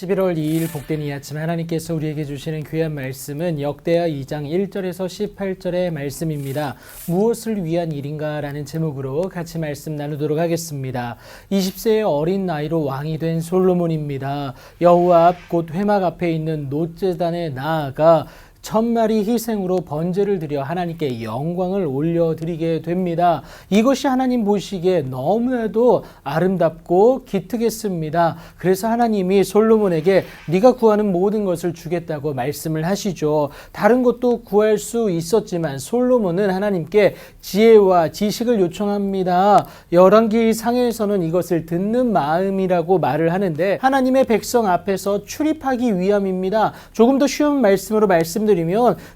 11월 2일 복된 이 아침 하나님께서 우리에게 주시는 귀한 말씀은 역대하 2장 1절에서 18절의 말씀입니다. 무엇을 위한 일인가 라는 제목으로 같이 말씀 나누도록 하겠습니다. 20세의 어린 나이로 왕이 된 솔로몬입니다. 여호와 앞 곧 회막 앞에 있는 놋제단에 나아가 1000마리 희생으로 번제를 드려 하나님께 영광을 올려드리게 됩니다. 이것이 하나님 보시기에 너무나도 아름답고 기특했습니다. 그래서 하나님이 솔로몬에게 네가 구하는 모든 것을 주겠다고 말씀을 하시죠. 다른 것도 구할 수 있었지만 솔로몬은 하나님께 지혜와 지식을 요청합니다. 열왕기 상에서는 이것을 듣는 마음이라고 말을 하는데 하나님의 백성 앞에서 출입하기 위함입니다. 조금 더 쉬운 말씀으로 말씀드리면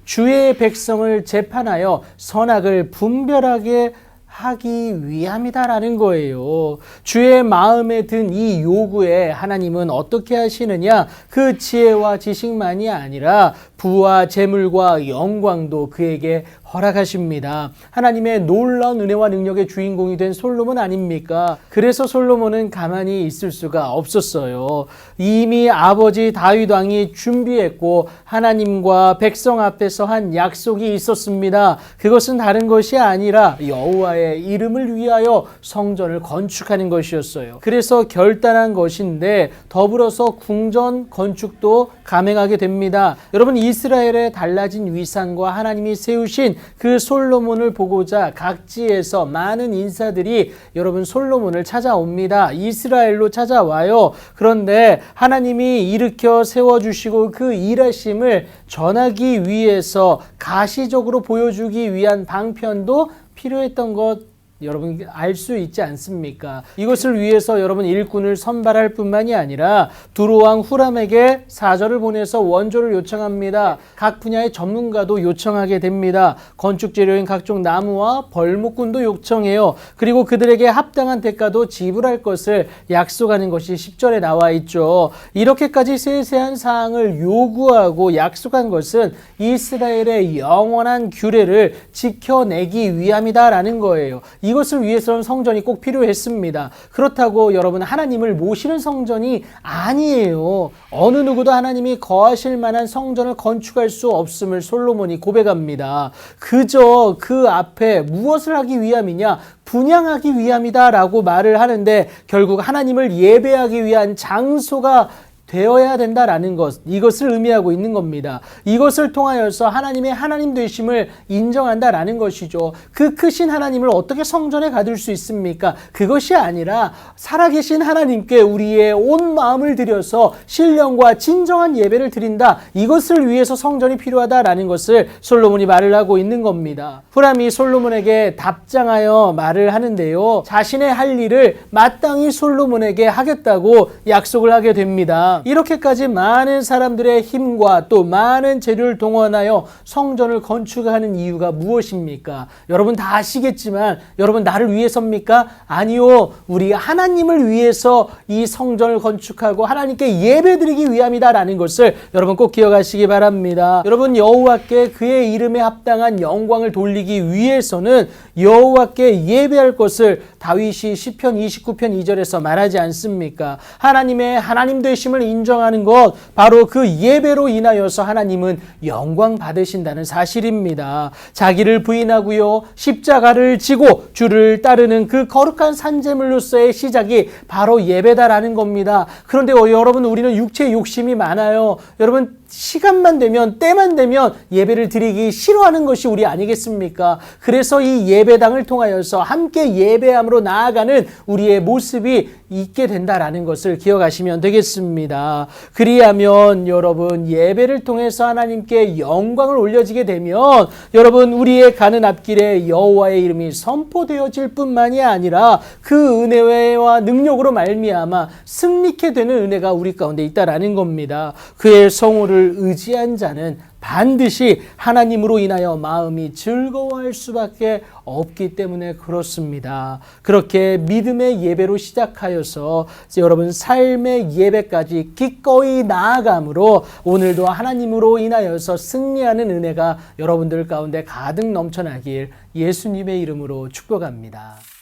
주의 백성을 재판하여 선악을 분별하게 하기 위함이다라는 거예요. 주의 마음에 든 이 요구에 하나님은 어떻게 하시느냐? 그 지혜와 지식만이 아니라 부와 재물과 영광도 그에게 허락하십니다. 하나님의 놀라운 은혜와 능력의 주인공이 된 솔로몬 아닙니까? 그래서 솔로몬은 가만히 있을 수가 없었어요. 이미 아버지 다윗 왕이 준비했고 하나님과 백성 앞에서 한 약속이 있었습니다. 그것은 다른 것이 아니라 여호와의 이름을 위하여 성전을 건축하는 것이었어요. 그래서 결단한 것인데 더불어서 궁전 건축도 감행하게 됩니다. 여러분, 이스라엘의 달라진 위상과 하나님이 세우신 그 솔로몬을 보고자 각지에서 많은 인사들이 여러분 솔로몬을 찾아옵니다. 이스라엘로 찾아와요. 그런데 하나님이 일으켜 세워주시고 그 일하심을 전하기 위해서 가시적으로 보여주기 위한 방편도 필요했던 것 여러분 알 수 있지 않습니까? 이것을 위해서 여러분 일꾼을 선발할 뿐만이 아니라 두로왕 후람에게 사절을 보내서 원조를 요청합니다. 각 분야의 전문가도 요청하게 됩니다. 건축 재료인 각종 나무와 벌목꾼도 요청해요. 그리고 그들에게 합당한 대가도 지불할 것을 약속하는 것이 10절에 나와 있죠. 이렇게까지 세세한 사항을 요구하고 약속한 것은 이스라엘의 영원한 규례를 지켜내기 위함이다라는 거예요. 이것을 위해서는 성전이 꼭 필요했습니다. 그렇다고 여러분 하나님을 모시는 성전이 아니에요. 어느 누구도 하나님이 거하실 만한 성전을 건축할 수 없음을 솔로몬이 고백합니다. 그저 그 앞에 무엇을 하기 위함이냐? 분향하기 위함이다 라고 말을 하는데 결국 하나님을 예배하기 위한 장소가 되어야 된다라는 것, 이것을 의미하고 있는 겁니다. 이것을 통하여서 하나님의 하나님 되심을 인정한다라는 것이죠. 그 크신 하나님을 어떻게 성전에 가둘 수 있습니까? 그것이 아니라 살아계신 하나님께 우리의 온 마음을 들여서 신령과 진정한 예배를 드린다. 이것을 위해서 성전이 필요하다라는 것을 솔로몬이 말을 하고 있는 겁니다. 후람이 솔로몬에게 답장하여 말을 하는데요. 자신의 할 일을 마땅히 솔로몬에게 하겠다고 약속을 하게 됩니다. 이렇게까지 많은 사람들의 힘과 또 많은 재료를 동원하여 성전을 건축하는 이유가 무엇입니까? 여러분 다 아시겠지만 여러분 나를 위해서입니까? 아니요. 우리 하나님을 위해서 이 성전을 건축하고 하나님께 예배드리기 위함이다라는 것을 여러분 꼭 기억하시기 바랍니다. 여러분 여호와께 그의 이름에 합당한 영광을 돌리기 위해서는 여호와께 예배할 것을 다윗이 시편 29편 2절에서 말하지 않습니까? 하나님의 하나님 되심을 인정하는 것, 바로 그 예배로 인하여서 하나님은 영광 받으신다는 사실입니다. 자기를 부인하고요, 십자가를 지고 주를 따르는 그 거룩한 산제물로서의 시작이 바로 예배다라는 겁니다. 그런데 여러분 우리는 육체의 욕심이 많아요. 여러분 시간만 되면 때만 되면 예배를 드리기 싫어하는 것이 우리 아니겠습니까? 그래서 이 예배당을 통하여서 함께 예배함으로 나아가는 우리의 모습이 있게 된다라는 것을 기억하시면 되겠습니다. 그리하면 여러분 예배를 통해서 하나님께 영광을 올려지게 되면 여러분 우리의 가는 앞길에 여호와의 이름이 선포되어질 뿐만이 아니라 그 은혜와 능력으로 말미암아 승리케 되는 은혜가 우리 가운데 있다라는 겁니다. 그의 성호를 의지한 자는 반드시 하나님으로 인하여 마음이 즐거워할 수밖에 없기 때문에 그렇습니다. 그렇게 믿음의 예배로 시작하여서 여러분 삶의 예배까지 기꺼이 나아감으로 오늘도 하나님으로 인하여서 승리하는 은혜가 여러분들 가운데 가득 넘쳐나길 예수님의 이름으로 축복합니다.